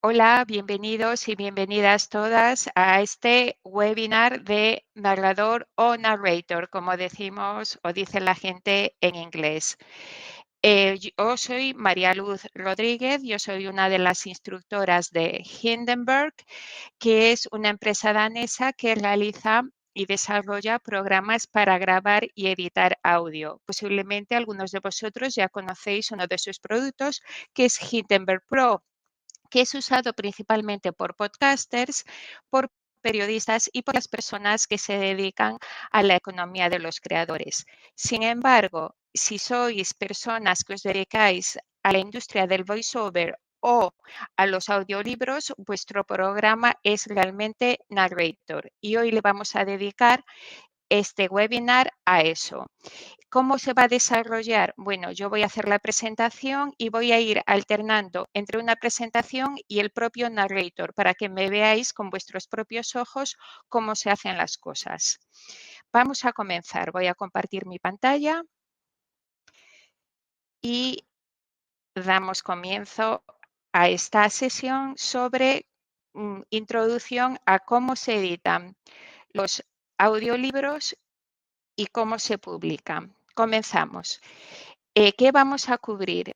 Hola, bienvenidos y bienvenidas todas a este webinar de narrador o narrator, como decimos o dice la gente en inglés. Yo soy María Luz Rodríguez, yo soy una de las instructoras de Hindenburg, que es una empresa danesa que realiza y desarrolla programas para grabar y editar audio. Posiblemente algunos de vosotros ya conocéis uno de sus productos, que es Hindenburg Pro, que es usado principalmente por podcasters, por periodistas y por las personas que se dedican a la economía de los creadores. Sin embargo, si sois personas que os dedicáis a la industria del voiceover o a los audiolibros, vuestro programa es realmente Narrator. Y hoy le vamos a dedicar este webinar a eso. ¿Cómo se va a desarrollar? Bueno, yo voy a hacer la presentación y voy a ir alternando entre una presentación y el propio narrator para que me veáis con vuestros propios ojos cómo se hacen las cosas. Vamos a comenzar. Voy a compartir mi pantalla y damos comienzo a esta sesión sobre introducción a cómo se editan los audiolibros y cómo se publican. Comenzamos. ¿Qué vamos a cubrir?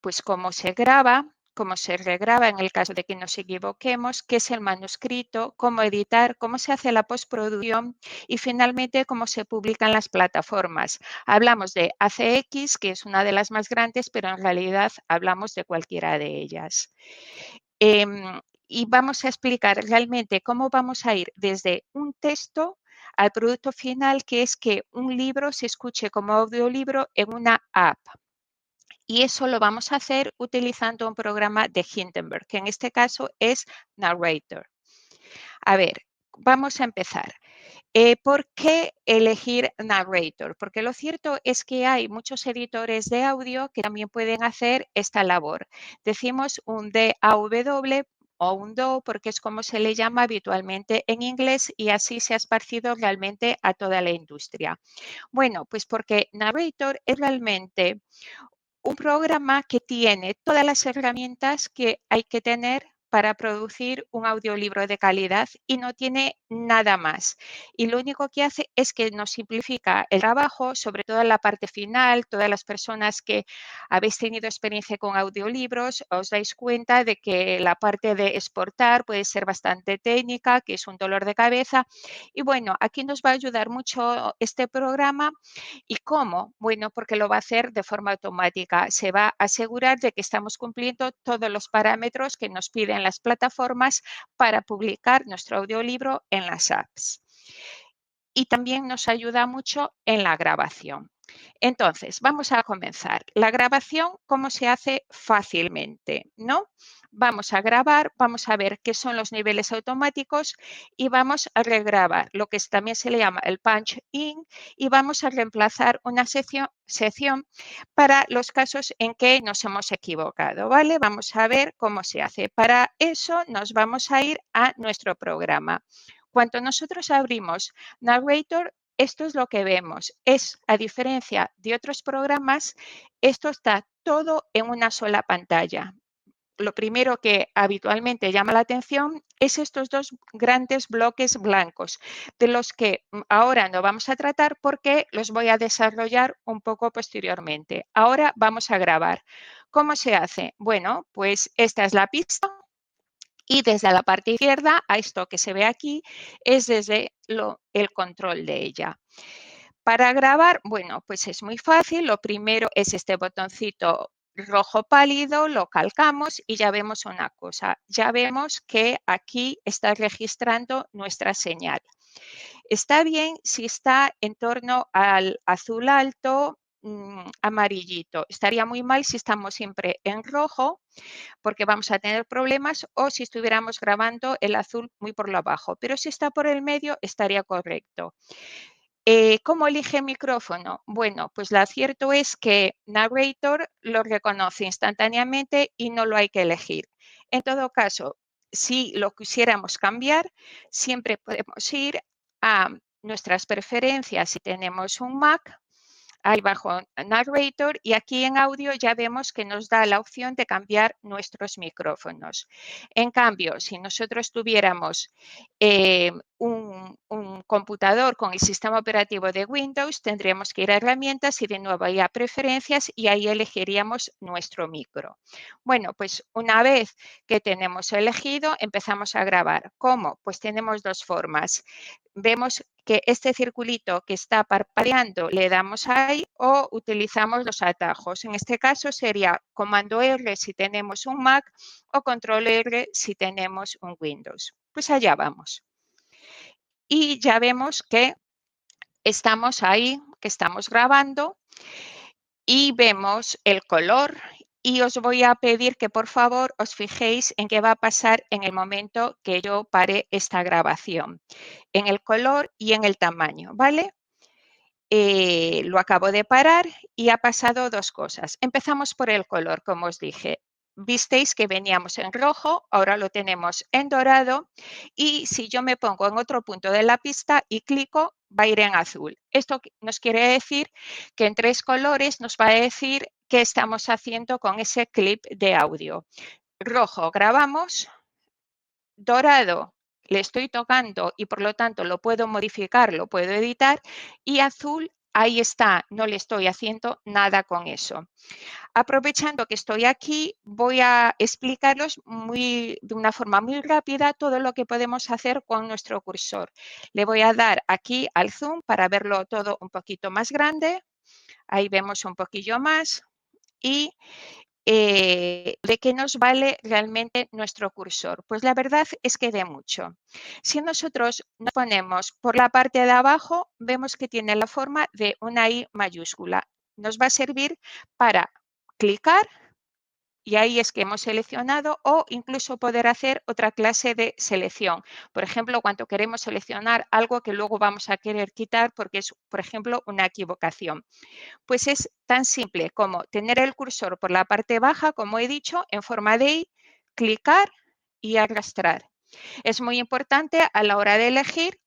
Pues cómo se graba, cómo se regraba en el caso de que nos equivoquemos, qué es el manuscrito, cómo editar, cómo se hace la postproducción y finalmente cómo se publican las plataformas. Hablamos de ACX, que es una de las más grandes, pero en realidad hablamos de cualquiera de ellas. Y vamos a explicar realmente cómo vamos a ir desde un texto al producto final, que es que un libro se escuche como audiolibro en una app. Y eso lo vamos a hacer utilizando un programa de Hindenburg, que en este caso es Narrator. A ver, vamos a empezar. ¿Por qué elegir Narrator? Porque lo cierto es que hay muchos editores de audio que también pueden hacer esta labor. Decimos un DAW o un DAW porque es como se le llama habitualmente en inglés y así se ha esparcido realmente a toda la industria. Bueno, pues porque Narrator es realmente un programa que tiene todas las herramientas que hay que tener para producir un audiolibro de calidad y no tiene nada más. Y lo único que hace es que nos simplifica el trabajo, sobre todo en la parte final. Todas las personas que habéis tenido experiencia con audiolibros os dais cuenta de que la parte de exportar puede ser bastante técnica, que es un dolor de cabeza. Y bueno, aquí nos va a ayudar mucho este programa. ¿Y cómo? Bueno, porque lo va a hacer de forma automática. Se va a asegurar de que estamos cumpliendo todos los parámetros que nos piden las plataformas para publicar nuestro audiolibro en las apps. Y también nos ayuda mucho en la grabación. Entonces, vamos a comenzar. La grabación, ¿cómo se hace fácilmente? ¿No? Vamos a grabar, vamos a ver qué son los niveles automáticos y vamos a regrabar, lo que también se le llama el punch in, y vamos a reemplazar una sección para los casos en que nos hemos equivocado, ¿vale? Vamos a ver cómo se hace. Para eso nos vamos a ir a nuestro programa. Cuando nosotros abrimos Narrator, esto es lo que vemos. Es, a diferencia de otros programas, esto está todo en una sola pantalla. Lo primero que habitualmente llama la atención es estos dos grandes bloques blancos, de los que ahora no vamos a tratar porque los voy a desarrollar un poco posteriormente. Ahora vamos a grabar. ¿Cómo se hace? Bueno, pues esta es la pista. Y desde la parte izquierda, a esto que se ve aquí, es desde el control de ella. Para grabar, bueno, pues es muy fácil. Lo primero es este botoncito rojo pálido, lo calcamos y ya vemos una cosa. Ya vemos que aquí está registrando nuestra señal. Está bien si está en torno al azul alto, amarillito. Estaría muy mal si estamos siempre en rojo, porque vamos a tener problemas, o si estuviéramos grabando el azul muy por lo abajo, pero si está por el medio estaría correcto. ¿Cómo elige micrófono? Bueno, pues lo cierto es que Narrator lo reconoce instantáneamente y no lo hay que elegir. En todo caso, si lo quisiéramos cambiar, siempre podemos ir a nuestras preferencias si tenemos un Mac, ahí bajo Narrator, y aquí en audio ya vemos que nos da la opción de cambiar nuestros micrófonos. En cambio, si nosotros tuviéramos un computador con el sistema operativo de Windows, tendríamos que ir a herramientas y de nuevo ir a preferencias y ahí elegiríamos nuestro micro. Bueno, pues una vez que tenemos elegido, empezamos a grabar. ¿Cómo? Pues tenemos dos formas. Vemos que este circulito que está parpadeando le damos ahí o utilizamos los atajos. En este caso sería comando R si tenemos un Mac o control R si tenemos un Windows. Pues allá vamos. Y ya vemos que estamos ahí, que estamos grabando y vemos el color. Y os voy a pedir que por favor os fijéis en qué va a pasar en el momento que yo pare esta grabación, en el color y en el tamaño, ¿vale? Lo acabo de parar y ha pasado dos cosas. Empezamos por el color, como os dije. Visteis que veníamos en rojo, ahora lo tenemos en dorado y si yo me pongo en otro punto de la pista y clico, va a ir en azul. Esto nos quiere decir que en tres colores nos va a decir qué estamos haciendo con ese clip de audio. Rojo, grabamos. Dorado, le estoy tocando y por lo tanto lo puedo modificar, lo puedo editar. Y azul, ahí está, no le estoy haciendo nada con eso. Aprovechando que estoy aquí, voy a explicaros de una forma muy rápida todo lo que podemos hacer con nuestro cursor. Le voy a dar aquí al zoom para verlo todo un poquito más grande. Ahí vemos un poquillo más. Y ¿de qué nos vale realmente nuestro cursor? Pues la verdad es que de mucho. Si nosotros nos ponemos por la parte de abajo, vemos que tiene la forma de una I mayúscula. Nos va a servir para clicar y ahí es que hemos seleccionado o incluso poder hacer otra clase de selección. Por ejemplo, cuando queremos seleccionar algo que luego vamos a querer quitar porque es, por ejemplo, una equivocación. Pues es tan simple como tener el cursor por la parte baja, como he dicho, en forma de I, clicar y arrastrar. Es muy importante a la hora de elegir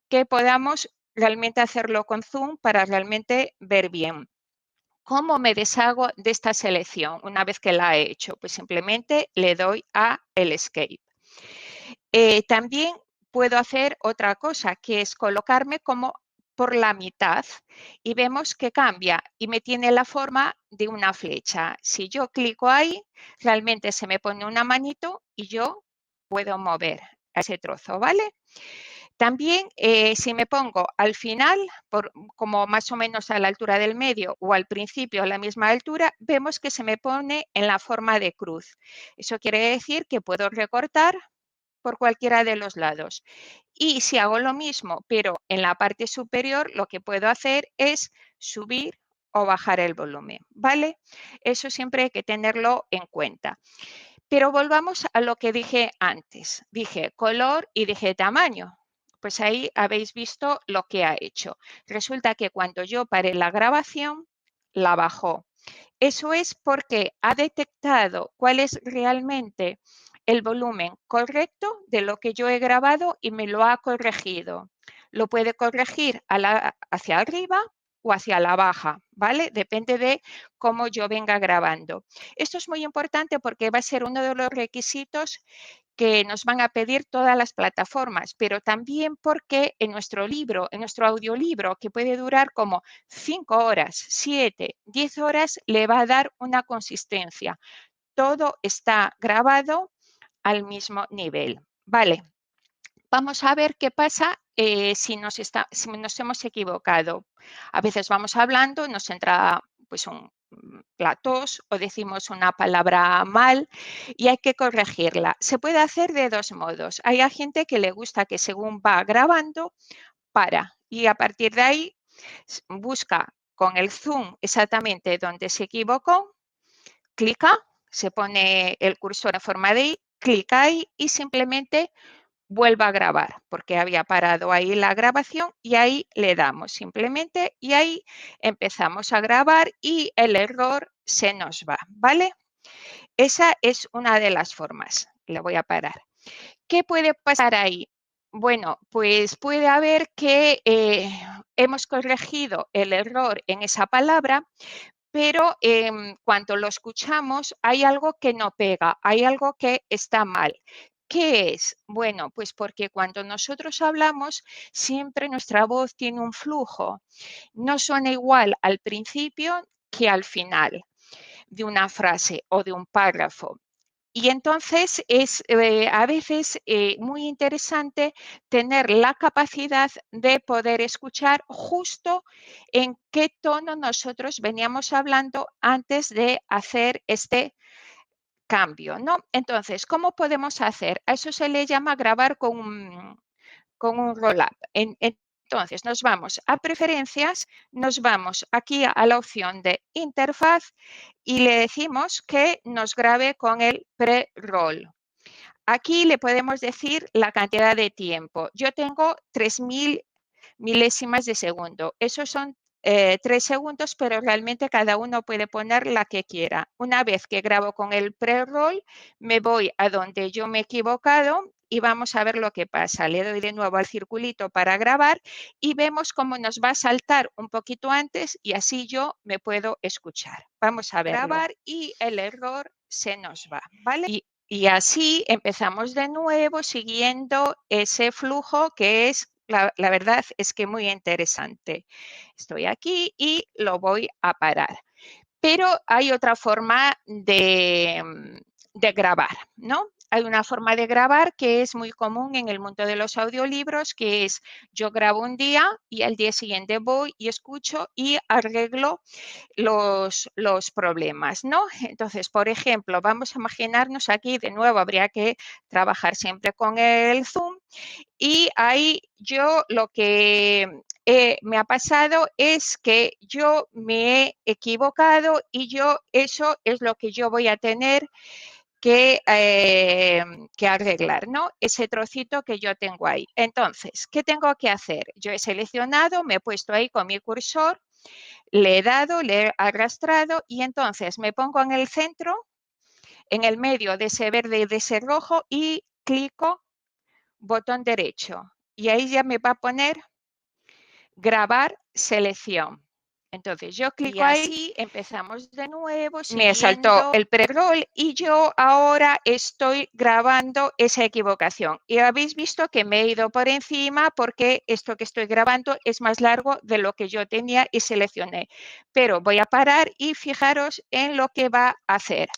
que podamos realmente hacerlo con zoom para realmente ver bien. ¿Cómo me deshago de esta selección una vez que la he hecho? Pues simplemente le doy a el escape. También puedo hacer otra cosa, que es colocarme como por la mitad y vemos que cambia y me tiene la forma de una flecha. Si yo clico ahí, realmente se me pone una manito y yo puedo mover ese trozo, ¿vale? También si me pongo al final, como más o menos a la altura del medio o al principio a la misma altura, vemos que se me pone en la forma de cruz. Eso quiere decir que puedo recortar por cualquiera de los lados. Y si hago lo mismo, pero en la parte superior, lo que puedo hacer es subir o bajar el volumen, ¿vale? Eso siempre hay que tenerlo en cuenta. Pero volvamos a lo que dije antes. Dije color y dije tamaño. Pues ahí habéis visto lo que ha hecho. Resulta que cuando yo paré la grabación, la bajó. Eso es porque ha detectado cuál es realmente el volumen correcto de lo que yo he grabado y me lo ha corregido. Lo puede corregir hacia arriba o hacia la baja, ¿vale? Depende de cómo yo venga grabando. Esto es muy importante porque va a ser uno de los requisitos que nos van a pedir todas las plataformas, pero también porque en nuestro libro, en nuestro audiolibro, que puede durar como 5 horas, 7, 10 horas, le va a dar una consistencia. Todo está grabado al mismo nivel. Vale, vamos a ver qué pasa si nos hemos equivocado. A veces vamos hablando, nos entra pues la tos o decimos una palabra mal y hay que corregirla. Se puede hacer de dos modos. Hay a gente que le gusta que según va grabando, para y a partir de ahí busca con el zoom exactamente donde se equivocó, clica, se pone el cursor en forma de I, clica ahí y simplemente vuelva a grabar, porque había parado ahí la grabación y ahí le damos simplemente y ahí empezamos a grabar y el error se nos va, ¿vale? Esa es una de las formas. Le voy a parar. ¿Qué puede pasar ahí? Bueno, pues puede haber que hemos corregido el error en esa palabra, pero cuando lo escuchamos hay algo que no pega, hay algo que está mal. ¿Qué es? Bueno, pues porque cuando nosotros hablamos, siempre nuestra voz tiene un flujo. No suena igual al principio que al final de una frase o de un párrafo. Y entonces es a veces muy interesante tener la capacidad de poder escuchar justo en qué tono nosotros veníamos hablando antes de hacer este cambio, ¿no? Entonces, ¿cómo podemos hacer? A eso se le llama grabar con un roll-up. Entonces, nos vamos a preferencias, nos vamos aquí a la opción de interfaz y le decimos que nos grabe con el pre-roll. Aquí le podemos decir la cantidad de tiempo. Yo tengo 3000 milésimas de segundo. Esos son 3 segundos, pero realmente cada uno puede poner la que quiera. Una vez que grabo con el pre-roll, me voy a donde yo me he equivocado y vamos a ver lo que pasa. Le doy de nuevo al circulito para grabar y vemos cómo nos va a saltar un poquito antes y así yo me puedo escuchar. Vamos a verlo. Grabar y el error se nos va, ¿vale? Y así empezamos de nuevo siguiendo ese flujo que es, la verdad es que muy interesante. Estoy aquí y lo voy a parar. Pero hay otra forma de grabar, ¿no? Hay una forma de grabar que es muy común en el mundo de los audiolibros, que es yo grabo un día y al día siguiente voy y escucho y arreglo los problemas, ¿no? Entonces, por ejemplo, vamos a imaginarnos aquí, de nuevo, habría que trabajar siempre con el Zoom y ahí yo lo que me ha pasado es que yo me he equivocado y eso es lo que yo voy a tener que arreglar, ¿no? Ese trocito que yo tengo ahí. Entonces, ¿qué tengo que hacer? Yo he seleccionado, me he puesto ahí con mi cursor, le he dado, le he arrastrado y entonces me pongo en el centro, en el medio de ese verde y de ese rojo y clico botón derecho. Y ahí ya me va a poner grabar selección. Entonces yo clico ahí, así empezamos de nuevo, me saltó el pre-roll y yo ahora estoy grabando esa equivocación. Y habéis visto que me he ido por encima porque esto que estoy grabando es más largo de lo que yo tenía y seleccioné. Pero voy a parar y fijaros en lo que va a hacer.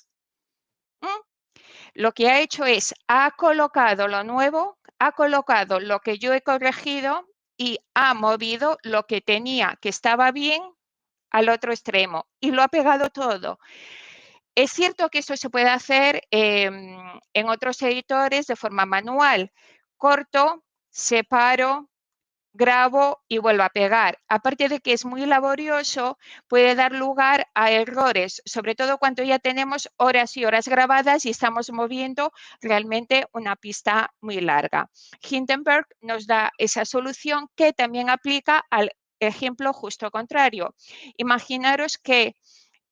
Lo que ha hecho es, ha colocado lo nuevo, ha colocado lo que yo he corregido y ha movido lo que tenía que estaba bien al otro extremo y lo ha pegado todo. Es cierto que eso se puede hacer en otros editores de forma manual. Corto, separo, grabo y vuelvo a pegar. Aparte de que es muy laborioso, puede dar lugar a errores, sobre todo cuando ya tenemos horas y horas grabadas y estamos moviendo realmente una pista muy larga. Hindenburg nos da esa solución que también aplica al ejemplo justo contrario. Imaginaros que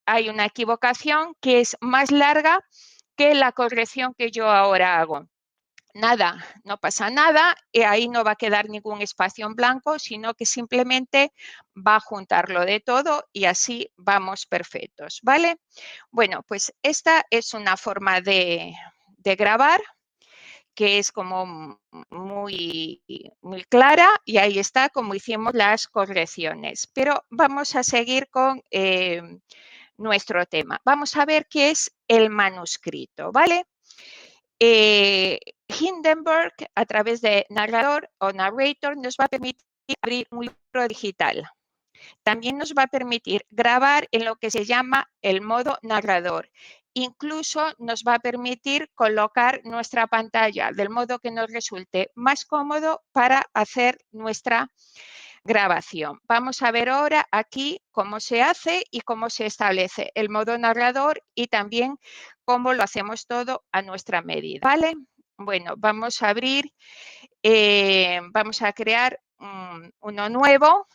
hay una equivocación que es más larga que la corrección que yo ahora hago. Nada, no pasa nada, y ahí no va a quedar ningún espacio en blanco, sino que simplemente va a juntarlo de todo y así vamos perfectos, ¿vale? Bueno, pues esta es una forma de grabar que es como muy, muy clara y ahí está como hicimos las correcciones. Pero vamos a seguir con nuestro tema. Vamos a ver qué es el manuscrito, ¿vale? Hindenburg, a través de narrador o narrator, nos va a permitir abrir un libro digital. También nos va a permitir grabar en lo que se llama el modo narrador. Incluso nos va a permitir colocar nuestra pantalla del modo que nos resulte más cómodo para hacer nuestra grabación. Vamos a ver ahora aquí cómo se hace y cómo se establece el modo narrador y también cómo lo hacemos todo a nuestra medida, ¿vale? Bueno, vamos a abrir, vamos a crear uno nuevo.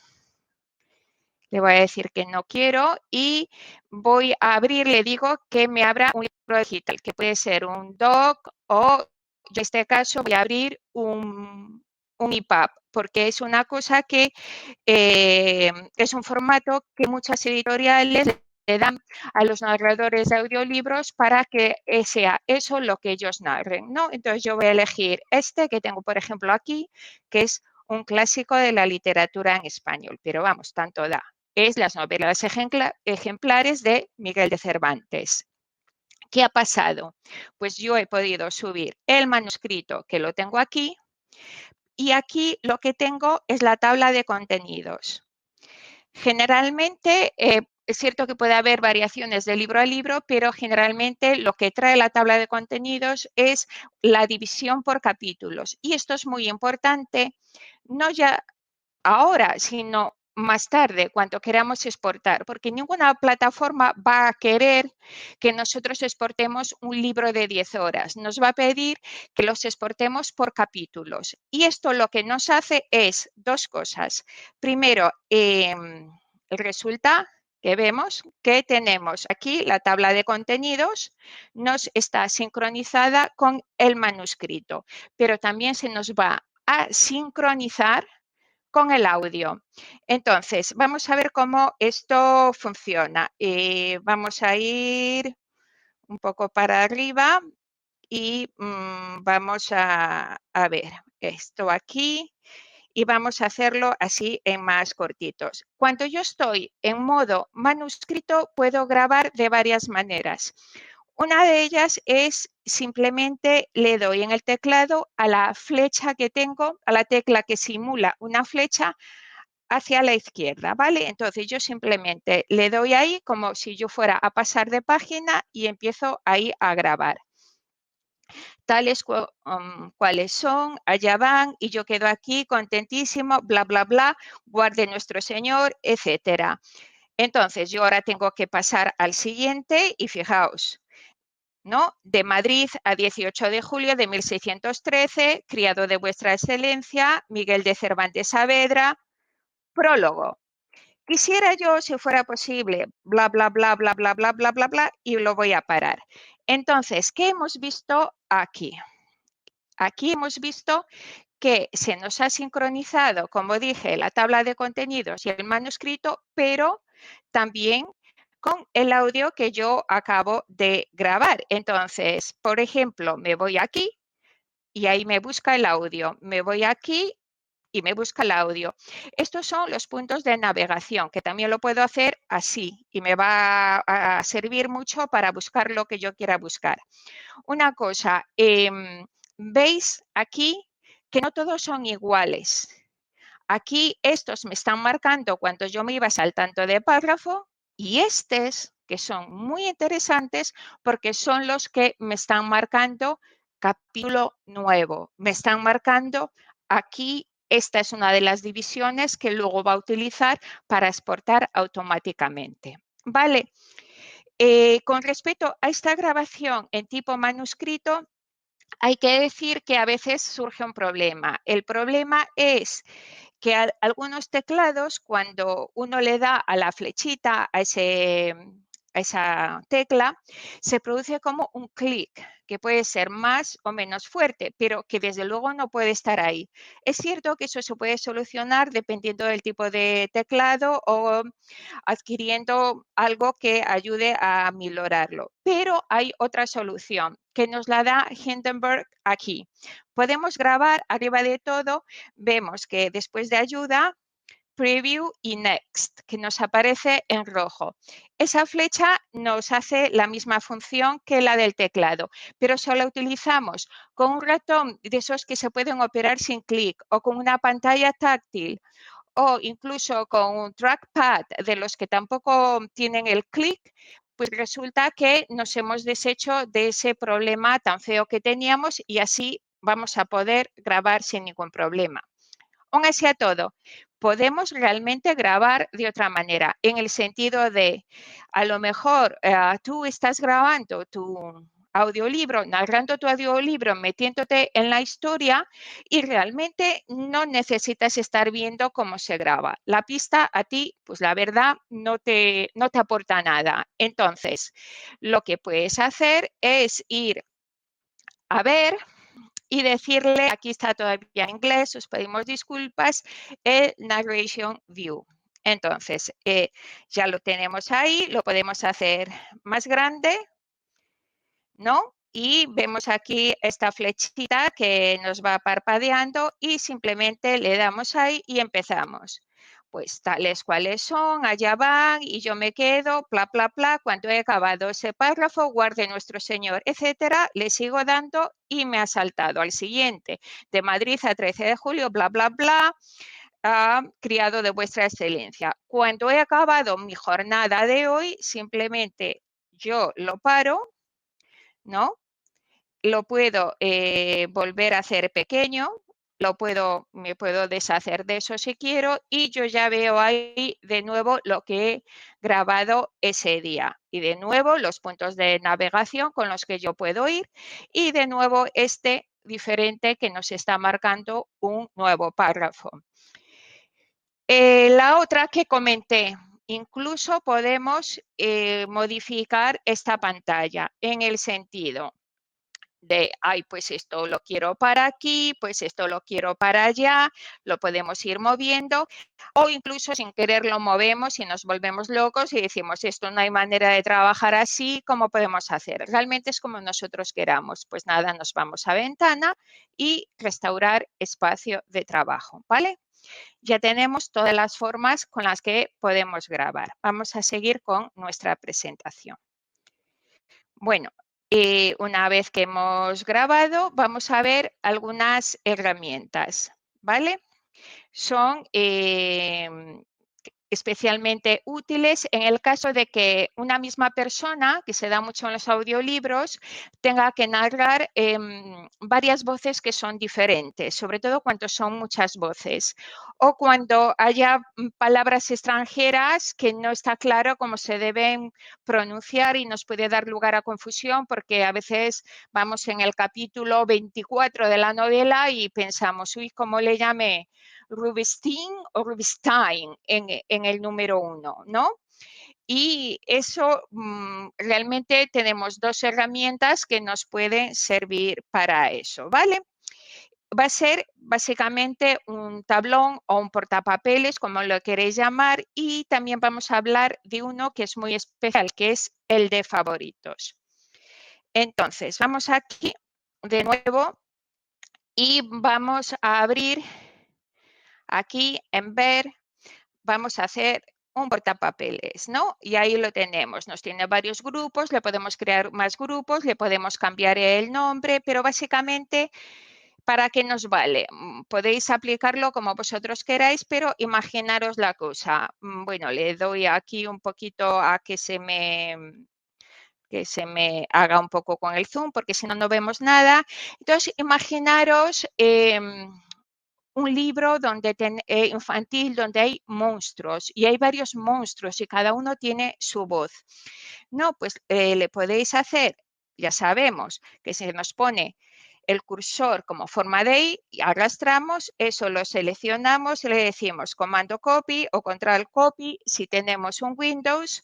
Le voy a decir que no quiero y voy a abrir, le digo que me abra un libro digital, que puede ser un doc o, en este caso, voy a abrir un EPUB. porque es una cosa que es un formato que muchas editoriales le dan a los narradores de audiolibros para que sea eso lo que ellos narren, ¿no? Entonces yo voy a elegir este que tengo, por ejemplo, aquí, que es un clásico de la literatura en español, pero vamos, tanto da. Es las novelas ejemplares de Miguel de Cervantes. ¿Qué ha pasado? Pues yo he podido subir el manuscrito, que lo tengo aquí, y aquí lo que tengo es la tabla de contenidos. Generalmente, es cierto que puede haber variaciones de libro a libro, pero generalmente lo que trae la tabla de contenidos es la división por capítulos. Y esto es muy importante, no ya ahora, sino más tarde, cuando queramos exportar, porque ninguna plataforma va a querer que nosotros exportemos un libro de 10 horas. Nos va a pedir que los exportemos por capítulos. Y esto lo que nos hace es dos cosas. Primero, resulta que vemos que tenemos aquí la tabla de contenidos, nos está sincronizada con el manuscrito, pero también se nos va a sincronizar con el audio. Entonces, vamos a ver cómo esto funciona. Vamos a ir un poco para arriba y vamos a ver esto aquí y vamos a hacerlo así en más cortitos. Cuando yo estoy en modo manuscrito, puedo grabar de varias maneras. Una de ellas es simplemente le doy en el teclado a la flecha que tengo, a la tecla que simula una flecha hacia la izquierda, ¿vale? Entonces yo simplemente le doy ahí como si yo fuera a pasar de página y empiezo ahí a grabar. Tales cuáles son, allá van y yo quedo aquí contentísimo, bla, bla, bla, guarde nuestro Señor, etcétera. Entonces yo ahora tengo que pasar al siguiente y fijaos, ¿no? De Madrid a 18 de julio de 1613, criado de vuestra excelencia, Miguel de Cervantes Saavedra, prólogo. Quisiera yo, si fuera posible, bla, bla, bla, bla, bla, bla, bla, bla, bla, y lo voy a parar. Entonces, ¿qué hemos visto aquí? Aquí hemos visto que se nos ha sincronizado, como dije, la tabla de contenidos y el manuscrito, pero también con el audio que yo acabo de grabar. Entonces, por ejemplo, me voy aquí y ahí me busca el audio. Me voy aquí y me busca el audio. Estos son los puntos de navegación, que también lo puedo hacer así y me va a servir mucho para buscar lo que yo quiera buscar. Una cosa, veis aquí que no todos son iguales. Aquí estos me están marcando cuando yo me iba saltando de párrafo y estos que son muy interesantes porque son los que me están marcando capítulo nuevo. Me están marcando aquí, esta es una de las divisiones que luego va a utilizar para exportar automáticamente. Vale. Con respecto a esta grabación en tipo manuscrito, hay que decir que a veces surge un problema. El problema es que algunos teclados, cuando uno le da a la flechita, a esa tecla, se produce como un clic, que puede ser más o menos fuerte, pero que desde luego no puede estar ahí. Es cierto que eso se puede solucionar dependiendo del tipo de teclado o adquiriendo algo que ayude a minorarlo. Pero hay otra solución que nos la da Hindenburg aquí. Podemos grabar arriba de todo, vemos que después de ayuda, Preview y Next, que nos aparece en rojo. Esa flecha nos hace la misma función que la del teclado, pero si la utilizamos con un ratón de esos que se pueden operar sin clic o con una pantalla táctil o incluso con un trackpad de los que tampoco tienen el clic, pues resulta que nos hemos deshecho de ese problema tan feo que teníamos y así vamos a poder grabar sin ningún problema. Aún así a todo, podemos realmente grabar de otra manera, en el sentido de, a lo mejor tú estás grabando tu audiolibro, narrando tu audiolibro, metiéndote en la historia y realmente no necesitas estar viendo cómo se graba. La pista a ti, pues la verdad, no te aporta nada. Entonces, lo que puedes hacer es ir a ver y decirle, aquí está todavía en inglés, os pedimos disculpas, el Narration View. Entonces, ya lo tenemos ahí, lo podemos hacer más grande, ¿no? Y vemos aquí esta flechita que nos va parpadeando y simplemente le damos ahí y empezamos. Pues tales cuales son, allá van y yo me quedo, bla, bla, bla. Cuando he acabado ese párrafo, guarde nuestro Señor, etcétera, le sigo dando y me ha saltado al siguiente. De Madrid a 13 de julio, bla, bla, bla, criado de vuestra excelencia. Cuando he acabado mi jornada de hoy, simplemente yo lo paro, ¿no? Lo puedo volver a hacer pequeño, me puedo deshacer de eso si quiero y yo ya veo ahí de nuevo lo que he grabado ese día. Y de nuevo los puntos de navegación con los que yo puedo ir y de nuevo este diferente que nos está marcando un nuevo párrafo. La otra que comenté, incluso podemos modificar esta pantalla en el sentido de, ay, pues esto lo quiero para aquí, pues esto lo quiero para allá, lo podemos ir moviendo o incluso sin querer lo movemos y nos volvemos locos y decimos, esto no hay manera de trabajar así, ¿cómo podemos hacer? Realmente es como nosotros queramos. Pues nada, nos vamos a ventana y restaurar espacio de trabajo, ¿vale? Ya tenemos todas las formas con las que podemos grabar. Vamos a seguir con nuestra presentación. Bueno, una vez que hemos grabado, vamos a ver algunas herramientas, ¿vale? Son especialmente útiles en el caso de que una misma persona, que se da mucho en los audiolibros, tenga que narrar varias voces que son diferentes, sobre todo cuando son muchas voces, o cuando haya palabras extranjeras que no está claro cómo se deben pronunciar y nos puede dar lugar a confusión porque a veces vamos en el capítulo 24 de la novela y pensamos, uy, ¿cómo le llamé? Rubinstein o Rubinstein en el número 1, ¿no? Y eso realmente tenemos dos herramientas que nos pueden servir para eso, ¿vale? Va a ser básicamente un tablón o un portapapeles, como lo queréis llamar, y también vamos a hablar de uno que es muy especial, que es el de favoritos. Entonces, vamos aquí de nuevo y vamos a abrir aquí en ver, vamos a hacer un portapapeles, ¿no? Y ahí lo tenemos, nos tiene varios grupos, le podemos crear más grupos, le podemos cambiar el nombre, pero básicamente, ¿para qué nos vale? Podéis aplicarlo como vosotros queráis, pero imaginaros la cosa. Bueno, le doy aquí un poquito a que se me haga un poco con el zoom, porque si no, no vemos nada. Entonces, imaginaros un libro donde infantil donde hay monstruos y hay varios monstruos y cada uno tiene su voz. No, pues le podéis hacer, ya sabemos que se nos pone el cursor como forma de I y arrastramos, eso lo seleccionamos y le decimos comando copy o control copy si tenemos un Windows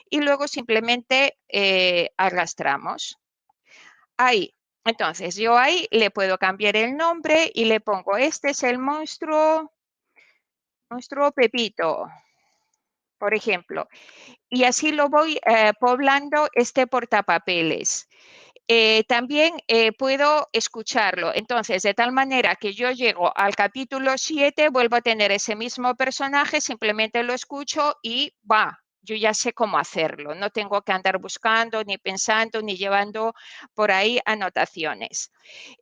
y luego simplemente arrastramos. Ahí. Entonces, yo ahí le puedo cambiar el nombre y le pongo, este es el monstruo Pepito, por ejemplo. Y así lo voy poblando este portapapeles. También puedo escucharlo. Entonces, de tal manera que yo llego al capítulo 7, vuelvo a tener ese mismo personaje, simplemente lo escucho y va. Yo ya sé cómo hacerlo. No tengo que andar buscando, ni pensando, ni llevando por ahí anotaciones.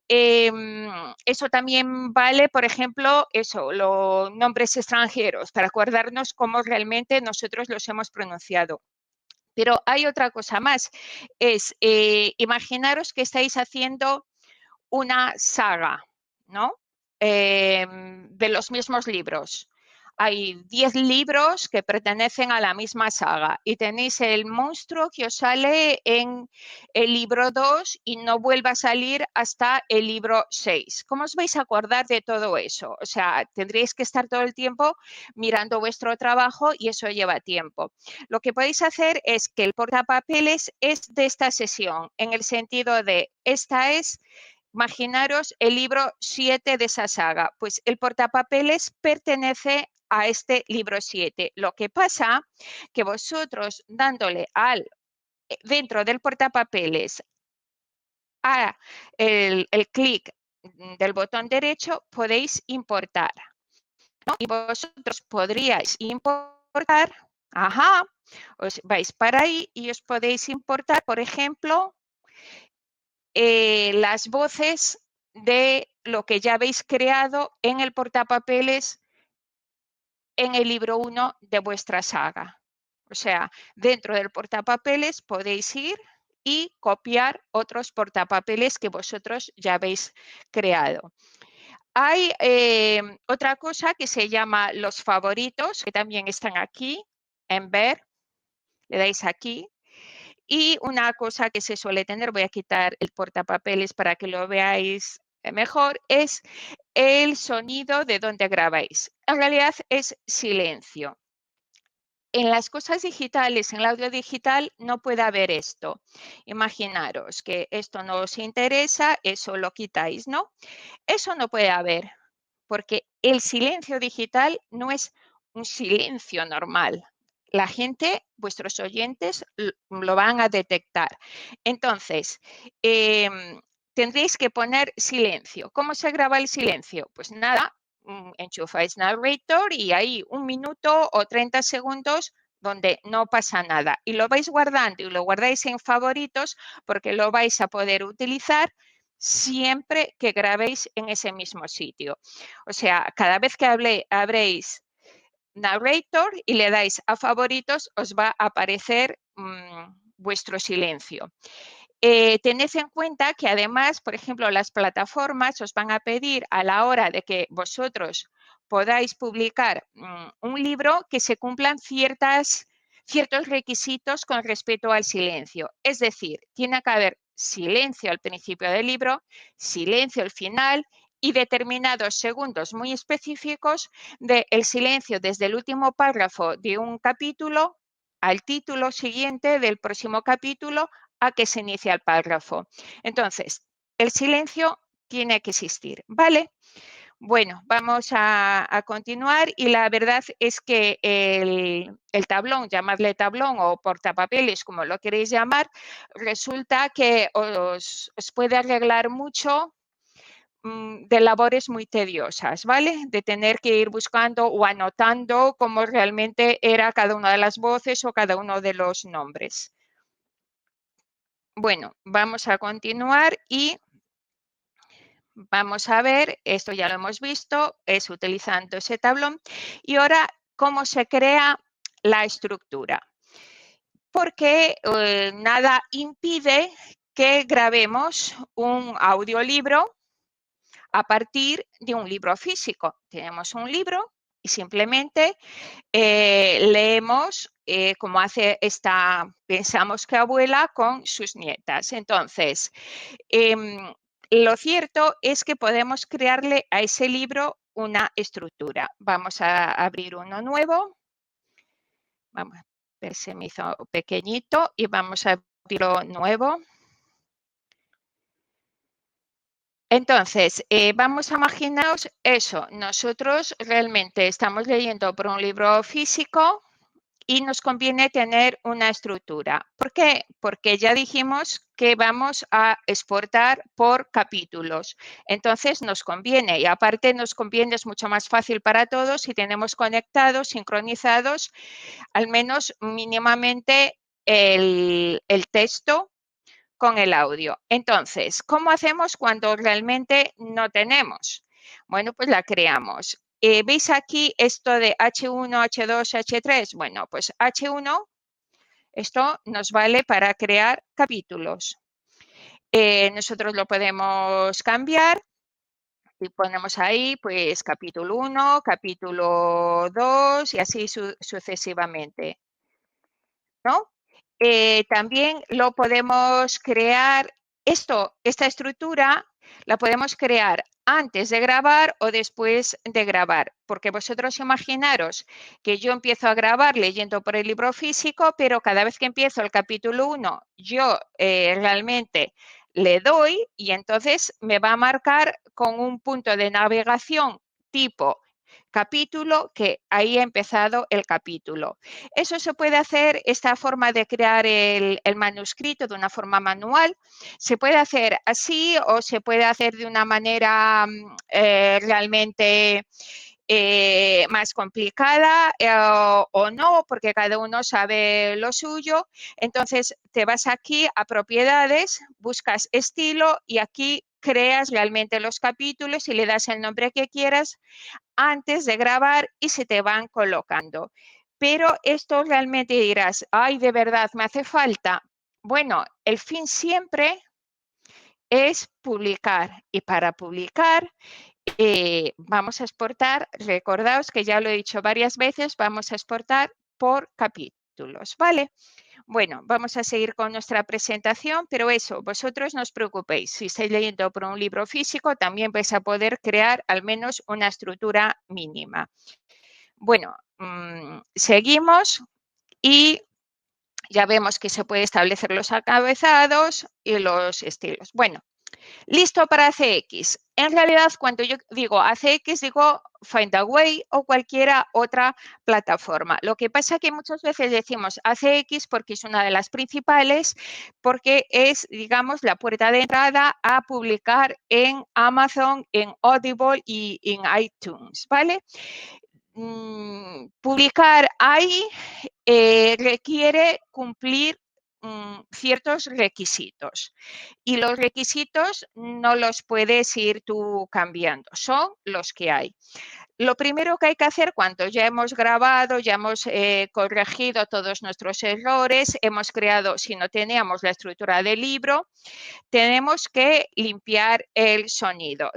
Eso también vale, por ejemplo, los nombres extranjeros, para acordarnos cómo realmente nosotros los hemos pronunciado. Pero hay otra cosa más, es imaginaros que estáis haciendo una saga, ¿no? De los mismos libros. Hay 10 libros que pertenecen a la misma saga y tenéis el monstruo que os sale en el libro 2 y no vuelve a salir hasta el libro 6. ¿Cómo os vais a acordar de todo eso? O sea, tendréis que estar todo el tiempo mirando vuestro trabajo y eso lleva tiempo. Lo que podéis hacer es que el portapapeles es de esta sesión, en el sentido de esta es imaginaros el libro 7 de esa saga, pues el portapapeles pertenece a este libro 7. Lo que pasa que vosotros dándole dentro del portapapeles a el clic del botón derecho podéis importar, ¿no? Y vosotros podríais importar, os vais para ahí y os podéis importar, por ejemplo, las voces de lo que ya habéis creado en el portapapeles en el libro 1 de vuestra saga. O sea, dentro del portapapeles podéis ir y copiar otros portapapeles que vosotros ya habéis creado. Hay otra cosa que se llama los favoritos, que también están aquí en ver. Le dais aquí. Y una cosa que se suele tener, voy a quitar el portapapeles para que lo veáis mejor, es el sonido de donde grabáis. En realidad es silencio. En las cosas digitales, en el audio digital, no puede haber esto. Imaginaros que esto no os interesa, eso lo quitáis, ¿no? Eso no puede haber, porque el silencio digital no es un silencio normal. La gente, vuestros oyentes, lo van a detectar. Entonces, tendréis que poner silencio. ¿Cómo se graba el silencio? Pues nada, enchufáis Narrator y ahí 1 minuto o 30 segundos donde no pasa nada. Y lo vais guardando y lo guardáis en favoritos porque lo vais a poder utilizar siempre que grabéis en ese mismo sitio. O sea, cada vez que abréis Narrator y le dais a favoritos, os va a aparecer vuestro silencio. Tened en cuenta que además, por ejemplo, las plataformas os van a pedir a la hora de que vosotros podáis publicar un libro que se cumplan ciertos requisitos con respecto al silencio. Es decir, tiene que haber silencio al principio del libro, silencio al final y determinados segundos muy específicos del silencio desde el último párrafo de un capítulo al título siguiente del próximo capítulo a que se inicia el párrafo. Entonces, el silencio tiene que existir, ¿vale? Bueno, vamos a continuar y la verdad es que el tablón, llamadle tablón o portapapeles, como lo queréis llamar, resulta que os puede arreglar mucho de labores muy tediosas, ¿vale? De tener que ir buscando o anotando cómo realmente era cada una de las voces o cada uno de los nombres. Bueno, vamos a continuar y vamos a ver, esto ya lo hemos visto, es utilizando ese tablón. Y ahora, ¿cómo se crea la estructura? Porque nada impide que grabemos un audiolibro a partir de un libro físico. Tenemos un libro y simplemente leemos como hace pensamos que abuela con sus nietas. Entonces, lo cierto es que podemos crearle a ese libro una estructura. Vamos a abrir uno nuevo. Vamos a ver, se me hizo pequeñito y vamos a abrirlo nuevo. Entonces, vamos a imaginaros eso. Nosotros realmente estamos leyendo por un libro físico y nos conviene tener una estructura. ¿Por qué? Porque ya dijimos que vamos a exportar por capítulos. Entonces nos conviene y aparte nos conviene, es mucho más fácil para todos si tenemos conectados, sincronizados, al menos mínimamente el texto con el audio. Entonces, ¿cómo hacemos cuando realmente no tenemos? Bueno, pues la creamos. ¿Veis aquí esto de H1, H2, H3? Bueno, pues H1, esto nos vale para crear capítulos. Nosotros lo podemos cambiar y ponemos ahí pues capítulo 1, capítulo 2 y así sucesivamente, ¿no? También lo podemos crear, esta estructura la podemos crear antes de grabar o después de grabar, porque vosotros imaginaros que yo empiezo a grabar leyendo por el libro físico, pero cada vez que empiezo el capítulo 1, yo realmente le doy y entonces me va a marcar con un punto de navegación tipo capítulo, que ahí ha empezado el capítulo. Eso se puede hacer, esta forma de crear el manuscrito de una forma manual, se puede hacer así o se puede hacer de una manera realmente más complicada o no, porque cada uno sabe lo suyo. Entonces te vas aquí a propiedades, buscas estilo y aquí creas realmente los capítulos y le das el nombre que quieras antes de grabar y se te van colocando. Pero esto realmente dirás, ay, de verdad, me hace falta. Bueno, el fin siempre es publicar y para publicar vamos a exportar, recordaos que ya lo he dicho varias veces, vamos a exportar por capítulos, ¿vale? Bueno, vamos a seguir con nuestra presentación, pero eso, vosotros no os preocupéis. Si estáis leyendo por un libro físico, también vais a poder crear al menos una estructura mínima. Bueno, seguimos y ya vemos que se puede establecer los encabezados y los estilos. Bueno, listo para ACX. En realidad, cuando yo digo ACX, digo Findaway o cualquiera otra plataforma. Lo que pasa es que muchas veces decimos ACX porque es una de las principales, porque es, digamos, la puerta de entrada a publicar en Amazon, en Audible y en iTunes, ¿vale? Publicar ahí requiere cumplir ciertos requisitos y los requisitos no los puedes ir tú cambiando, son los que hay. Lo primero que hay que hacer cuando ya hemos grabado, ya hemos corregido todos nuestros errores, hemos creado, si no teníamos la estructura del libro, tenemos que limpiar el sonido.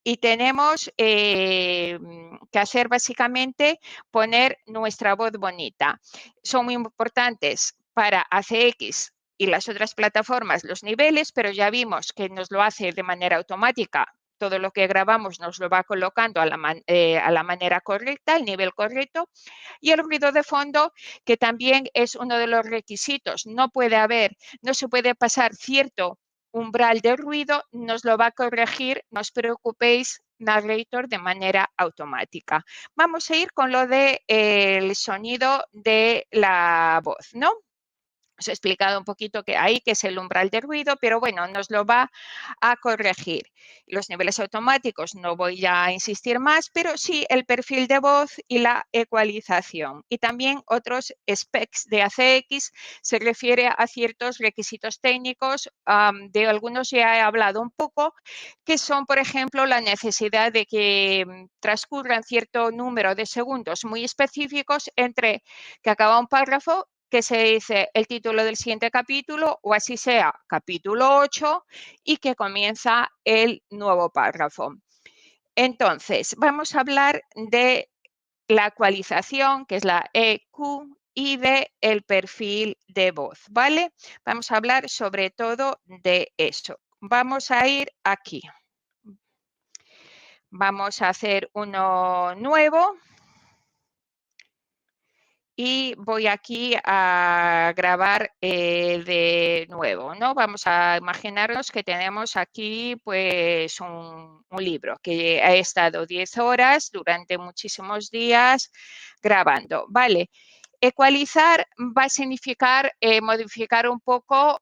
Y tenemos que hacer básicamente poner nuestra voz bonita. Son muy importantes para ACX y las otras plataformas los niveles, pero ya vimos que nos lo hace de manera automática. Todo lo que grabamos nos lo va colocando a la manera correcta, al nivel correcto. Y el ruido de fondo, que también es uno de los requisitos. No se puede pasar cierto umbral de ruido, nos lo va a corregir, no os preocupéis, Narrator de manera automática. Vamos a ir con lo del sonido de la voz, ¿no? Os he explicado un poquito que ahí, que es el umbral de ruido, pero bueno, nos lo va a corregir. Los niveles automáticos no voy a insistir más, pero sí el perfil de voz y la ecualización. Y también otros specs de ACX se refiere a ciertos requisitos técnicos, de algunos ya he hablado un poco, que son, por ejemplo, la necesidad de que transcurran cierto número de segundos muy específicos entre que acaba un párrafo que se dice el título del siguiente capítulo o así sea capítulo 8 y que comienza el nuevo párrafo. Entonces, vamos a hablar de la ecualización, que es la EQ, y de el perfil de voz, ¿vale? Vamos a hablar sobre todo de eso. Vamos a ir aquí. Vamos a hacer uno nuevo. Y voy aquí a grabar de nuevo, ¿no? Vamos a imaginarnos que tenemos aquí pues un libro que ha estado 10 horas durante muchísimos días grabando, ¿vale? Ecualizar va a significar modificar un poco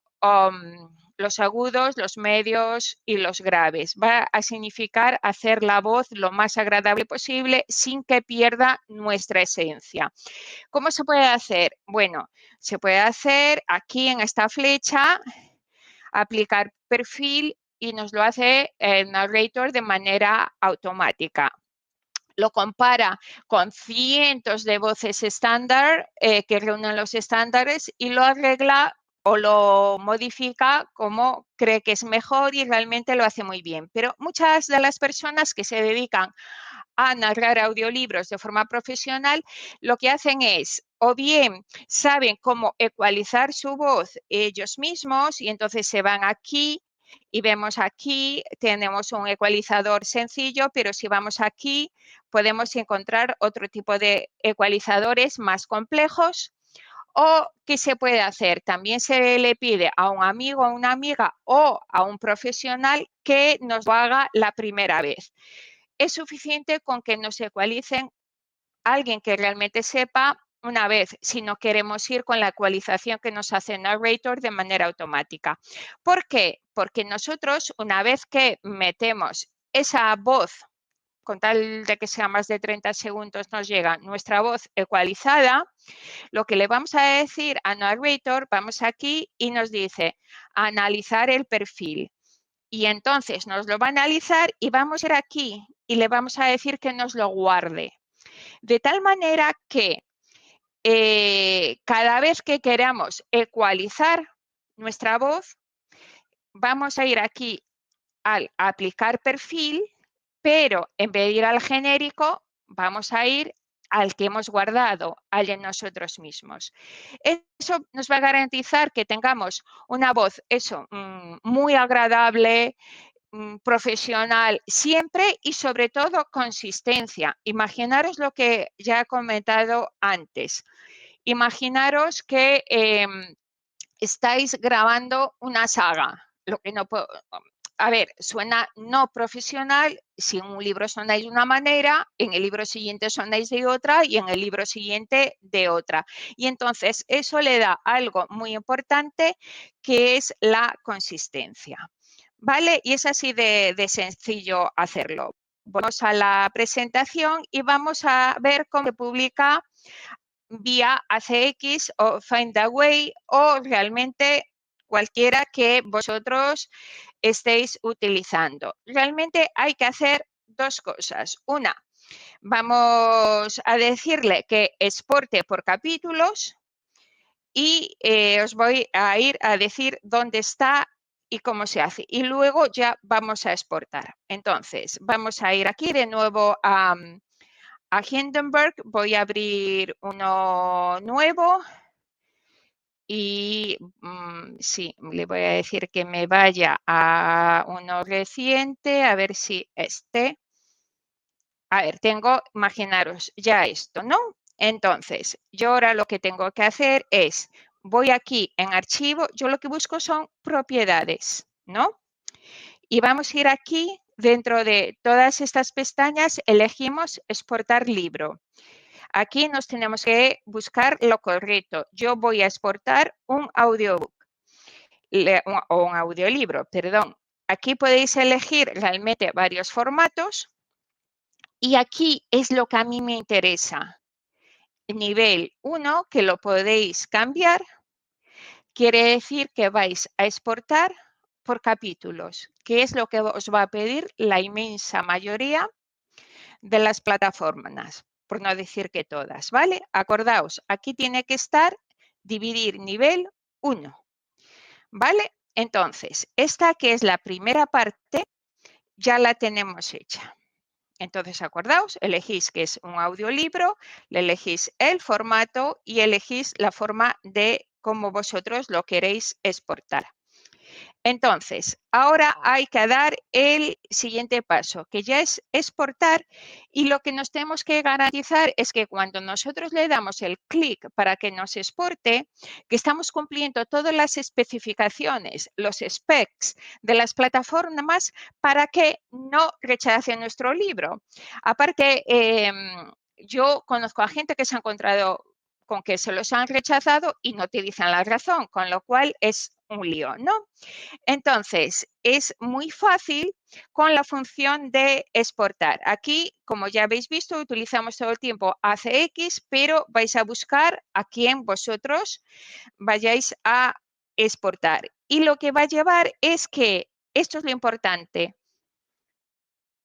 los agudos, los medios y los graves. Va a significar hacer la voz lo más agradable posible sin que pierda nuestra esencia. ¿Cómo se puede hacer? Bueno, se puede hacer aquí en esta flecha, aplicar perfil y nos lo hace el Narrator de manera automática. Lo compara con cientos de voces estándar que reúnen los estándares y lo arregla o lo modifica como cree que es mejor y realmente lo hace muy bien. Pero muchas de las personas que se dedican a narrar audiolibros de forma profesional, lo que hacen es o bien saben cómo ecualizar su voz ellos mismos y entonces se van aquí y vemos aquí, tenemos un ecualizador sencillo, pero si vamos aquí podemos encontrar otro tipo de ecualizadores más complejos ¿O qué se puede hacer? También se le pide a un amigo, a una amiga o a un profesional que nos lo haga la primera vez. Es suficiente con que nos ecualicen alguien que realmente sepa una vez, si no queremos ir con la ecualización que nos hace Narrator de manera automática. ¿Por qué? Porque nosotros, una vez que metemos esa voz, con tal de que sea más de 30 segundos nos llega nuestra voz ecualizada, lo que le vamos a decir a Narrator, vamos aquí y nos dice analizar el perfil. Y entonces nos lo va a analizar y vamos a ir aquí y le vamos a decir que nos lo guarde. De tal manera que cada vez que queramos ecualizar nuestra voz, vamos a ir aquí al aplicar perfil, pero en vez de ir al genérico, vamos a ir al que hemos guardado, al de nosotros mismos. Eso nos va a garantizar que tengamos una voz, muy agradable, profesional siempre y sobre todo consistencia. Imaginaros lo que ya he comentado antes. Imaginaros que estáis grabando una saga, lo que no puedo, a ver, suena no profesional, si en un libro sonáis de una manera, en el libro siguiente sonáis de otra y en el libro siguiente de otra. Y entonces eso le da algo muy importante que es la consistencia. ¿Vale? Y es así de sencillo hacerlo. Vamos a la presentación y vamos a ver cómo se publica vía ACX o Findaway o realmente cualquiera que vosotros estéis utilizando. Realmente hay que hacer dos cosas. Una, vamos a decirle que exporte por capítulos y os voy a ir a decir dónde está y cómo se hace. Y luego ya vamos a exportar. Entonces, vamos a ir aquí de nuevo a Hindenburg. Voy a abrir uno nuevo. Y sí, le voy a decir que me vaya a uno reciente, a ver si a ver, imaginaros ya esto, ¿no? Entonces, yo ahora lo que tengo que hacer es, voy aquí en archivo, yo lo que busco son propiedades, ¿no? Y vamos a ir aquí, dentro de todas estas pestañas, elegimos exportar libro. Aquí nos tenemos que buscar lo correcto. Yo voy a exportar un audiobook o un audiolibro, perdón. Aquí podéis elegir realmente varios formatos y aquí es lo que a mí me interesa. Nivel 1, que lo podéis cambiar, quiere decir que vais a exportar por capítulos, que es lo que os va a pedir la inmensa mayoría de las plataformas, por no decir que todas, ¿vale? Acordaos, aquí tiene que estar dividir nivel 1, ¿vale? Entonces, esta que es la primera parte, ya la tenemos hecha. Entonces, acordaos, elegís que es un audiolibro, le elegís el formato y elegís la forma de cómo vosotros lo queréis exportar. Entonces, ahora hay que dar el siguiente paso, que ya es exportar, y lo que nos tenemos que garantizar es que cuando nosotros le damos el clic para que nos exporte, que estamos cumpliendo todas las especificaciones, los specs de las plataformas para que no rechacen nuestro libro. Aparte, yo conozco a gente que se ha encontrado con que se los han rechazado y no te dicen la razón, con lo cual es un lío, ¿no? Entonces, es muy fácil con la función de exportar. Aquí, como ya habéis visto, utilizamos todo el tiempo ACX, pero vais a buscar a quien vosotros vayáis a exportar. Y lo que va a llevar es que, esto es lo importante,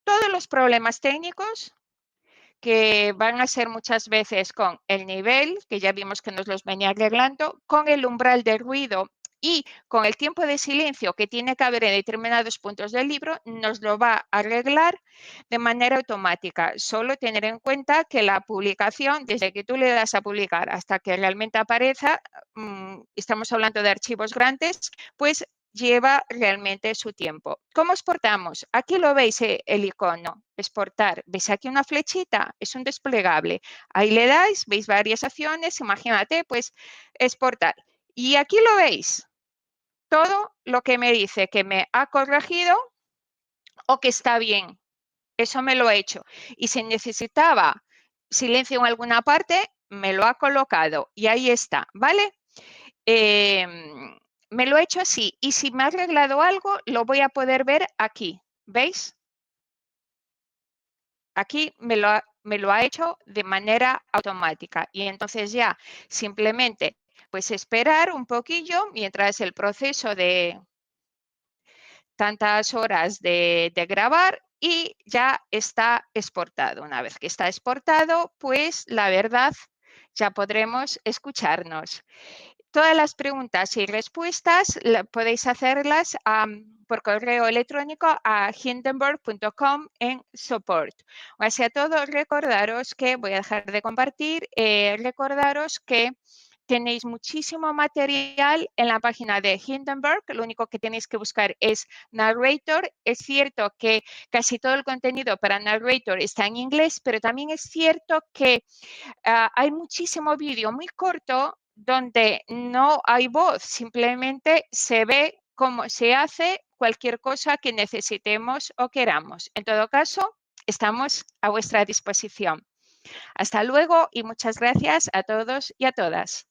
todos los problemas técnicos que van a ser muchas veces con el nivel, que ya vimos que nos los venía arreglando, con el umbral de ruido y con el tiempo de silencio que tiene que haber en determinados puntos del libro, nos lo va a arreglar de manera automática. Solo tener en cuenta que la publicación, desde que tú le das a publicar hasta que realmente aparezca, estamos hablando de archivos grandes, pues lleva realmente su tiempo. ¿Cómo exportamos? Aquí lo veis el icono, exportar. ¿Veis aquí una flechita? Es un desplegable. Ahí le dais, veis varias acciones, imagínate, pues exportar. Y aquí lo veis, todo lo que me dice que me ha corregido o que está bien. Eso me lo ha hecho. Y si necesitaba silencio en alguna parte, me lo ha colocado. Y ahí está, ¿vale? Me lo he hecho así. Y si me ha arreglado algo, lo voy a poder ver aquí. ¿Veis? Aquí me lo ha hecho de manera automática. Y entonces ya simplemente pues esperar un poquillo mientras el proceso de tantas horas de grabar y ya está exportado. Una vez que está exportado, pues la verdad ya podremos escucharnos. Todas las preguntas y respuestas podéis hacerlas por correo electrónico a hindenburg.com en support. Así a todos, recordaros que voy a dejar de compartir, recordaros que tenéis muchísimo material en la página de Hindenburg. Lo único que tenéis que buscar es Narrator. Es cierto que casi todo el contenido para Narrator está en inglés, pero también es cierto que hay muchísimo vídeo muy corto donde no hay voz, simplemente se ve cómo se hace cualquier cosa que necesitemos o queramos. En todo caso, estamos a vuestra disposición. Hasta luego y muchas gracias a todos y a todas.